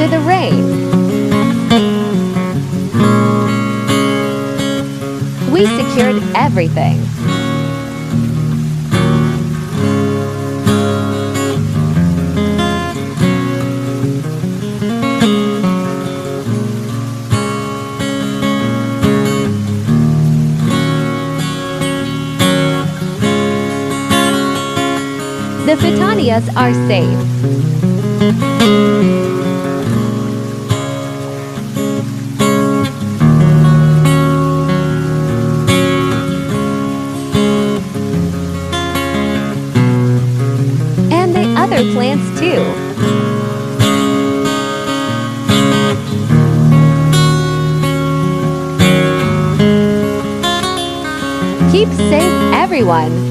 for the rain. We secured everything. The Fitanias are safe. And the other plants too. Keep safe, everyone.